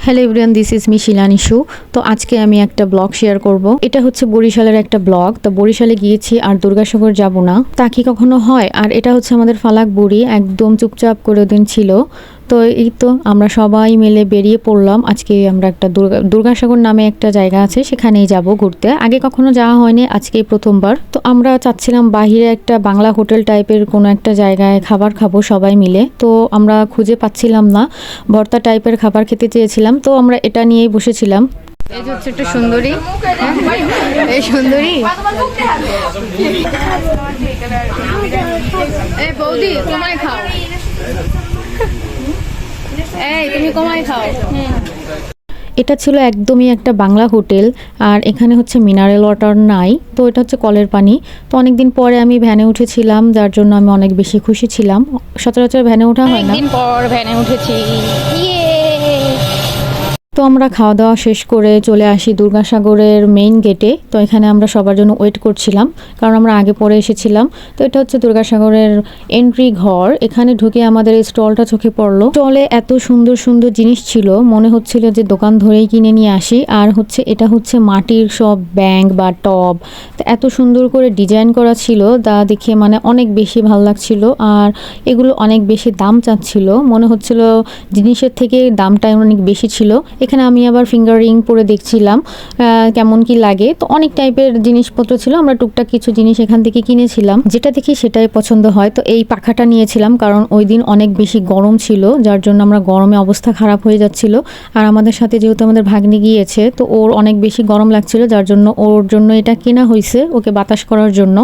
Hello everyone, this is me Shilanishu. তো আজকে আমি একটা ব্লগ শেয়ার করব। এটা হচ্ছে বরিশালের একটা ব্লগ। তো বরিশালে গিয়েছি আর দুর্গাসাগর যাব না, তা কি কখনো হয়? আর এটা হচ্ছে আমাদের ফালাক বুড়ি, একদম চুপচাপ করে ওদিন ছিল। তো এই তো আমরা সবাই মিলে বেরিয়ে পড়লাম। আজকে আমরা একটা দুর্গাসাগর নামে একটা জায়গা আছে, সেখানেই যাব ঘুরতে। আগে কখনো যাওয়া হয়নি, আজকেই প্রথমবার। তো আমরা চাচ্ছিলাম বাহিরে একটা বাংলা হোটেল টাইপের কোনো একটা জায়গায় খাবার খাবো সবাই মিলে। তো আমরা খুঁজে পাচ্ছিলাম না, ভর্তা টাইপের খাবার খেতে চেয়েছিলাম। তো আমরা এটা নিয়েই বসেছিলাম। এই যে হচ্ছে একটা সুন্দরী, এই সুন্দরী, এই বৌদি তোমায় খাও, এই তুমি কমায় খাও। এটা ছিল একদমই একটা বাংলা হোটেল, আর এখানে হচ্ছে মিনারেল ওয়াটার নাই, তো এটা হচ্ছে কলের পানি। তো অনেকদিন পরে আমি ভ্যানে উঠেছিলাম, যার জন্য আমি অনেক বেশি খুশি ছিলাম। সচরাচর ভ্যানে ওঠা হয় না, পর ভ্যানে উঠেছি। তো আমরা খাওয়া দাওয়া শেষ করে চলে আসি দুর্গাসাগরের মেইন গেটে। তো এখানে আমরা সবার জন্য ওয়েট করছিলাম, কারণ আমরা আগে পরে এসেছিলাম। তো এটা হচ্ছে দুর্গাসাগরের এন্ট্রি ঘর। এখানে ঢুকে আমাদের এই স্টলটা চোখে পড়লো। স্টলে এত সুন্দর সুন্দর জিনিস ছিল, মনে হচ্ছিল যে দোকান ধরেই কিনে নিয়ে আসি। আর হচ্ছে এটা হচ্ছে মাটির সব ব্যাংক বা টব, তো এত সুন্দর করে ডিজাইন করা ছিল, তা দেখে মানে অনেক বেশি ভালো লাগছিল। আর এগুলো অনেক বেশি দাম চাচ্ছিল, মনে হচ্ছিল জিনিসের থেকে দামটাই অনেক বেশি ছিল। এখানে আমি আবার ফিঙ্গার রিং পরে দেখছিলাম কেমন কি লাগে। তো অনেক টাইপের জিনিসপত্র ছিল, আমরা টুকটাক কিছু জিনিস এখান থেকে কিনেছিলাম, যেটা দেখি সেটাই পছন্দ হয়। তো এই পাখাটা নিয়েছিলাম, কারণ ওই দিন অনেক বেশি গরম ছিল, যার জন্য আমরা গরমে অবস্থা খারাপ হয়ে যাচ্ছিল। আর আমাদের সাথে যেহেতু আমাদের ভাগ্নি গিয়েছে, তো ওর অনেক বেশি গরম লাগছিল, যার জন্য ওর জন্য এটা কেনা হয়েছে, ওকে বাতাস করার জন্য।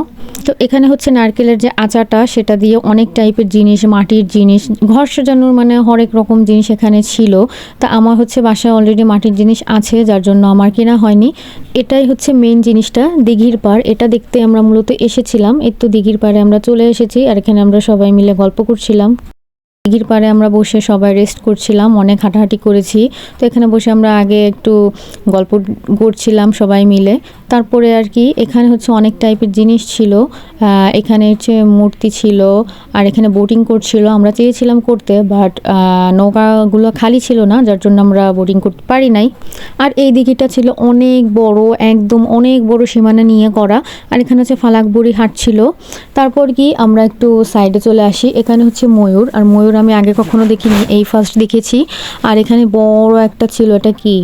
তো এখানে হচ্ছে নারকেলের যে আচাটা, সেটা দিয়ে অনেক টাইপের জিনিস, মাটির জিনিস, ঘর সাজানোর মানে হরেক রকম জিনিস এখানে ছিল। তা আমার হচ্ছে বাসায় অলরেডি মাটির জিনিস আছে, যার জন্য আমার কেনা হয়নি। এটাই হচ্ছে মেইন জিনিসটা, দিঘির পাড়। এটা দেখতে আমরা মূলত এসেছিলাম। এই তো দিঘির পাড়ে আমরা চলে এসেছি, আর এখানে আমরা সবাই মিলে গল্প করছিলাম। দিঘির পাড়ে আমরা বসে সবাই রেস্ট করছিলাম, অনেক হাঁটাহাঁটি করেছি। তো এখানে বসে আমরা আগে একটু গল্প করছিলাম সবাই মিলে। তারপরে আর কি এখানে হচ্ছে অনেক টাইপের জিনিস ছিল। এখানে হচ্ছে মূর্তি ছিল, আর এখানে বোটিং করছিল। আমরা চেয়েছিলাম করতে, বাট নৌকাগুলো খালি ছিল না, যার জন্য আমরা বোটিং করতে পারি নাই। আর এই দিঘিটা ছিল অনেক বড়, একদম অনেক বড় সীমানা নিয়ে করা। আর এখানে হচ্ছে ফালাক বুড়ি হাট ছিল। তারপর কি আমরা একটু সাইডে চলে আসি। এখানে হচ্ছে ময়ূর, আর ময়ূর আমি আগে কখনো দেখিনি, এই ফার্স্ট দেখেছি। আর এখানে বড় একটা ছিল, এটা কি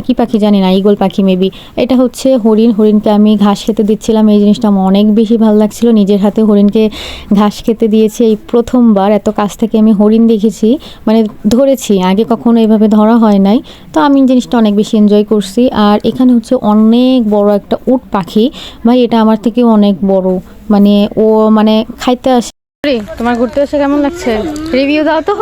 কি পাখি জানি না, ঈগল পাখি মেবি। এটা হচ্ছে হরিণ। হরিণকে আমি ঘাস খেতে দিচ্ছিলাম, এই জিনিসটা আমার অনেক বেশি ভালো লাগছিল। নিজের হাতে হরিণকে ঘাস খেতে দিয়েছি, এই প্রথমবার এত কাছ থেকে আমি হরিণ দেখেছি, মানে ধরেছি, আগে কখনো এভাবে ধরা হয় নাই। তো আমি জিনিসটা অনেক বেশি এনজয় করছি। আর এখানে হচ্ছে অনেক বড় একটা উট পাখি, ভাই এটা আমার থেকে অনেক বড়, মানে ও মানে খাইতে আসে। তোমার ঘুরতে এসে কেমন লাগছে, রিভিউ দাও তো।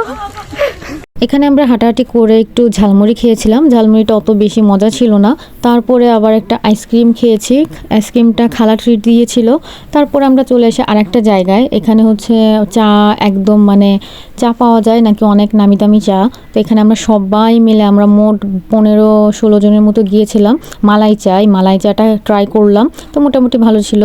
এখানে আমরা হাঁটাহাঁটি করে একটু ঝালমুড়ি খেয়েছিলাম, ঝালমুড়িটা অত বেশি মজা ছিল না। তারপরে আবার একটা আইসক্রিম খেয়েছি, আইসক্রিমটা খালা ট্রিট দিয়েছিল। তারপরে আমরা চলে এসে আরেকটা জায়গায়, এখানে হচ্ছে চা, একদম মানে চা পাওয়া যায় নাকি, অনেক নামি দামি চা। তো এখানে আমরা সবাই মিলে, আমরা মোট 15-16 জনের মতো গিয়েছিলাম। মালাই চাটা ট্রাই করলাম, তো মোটামুটি ভালো ছিল।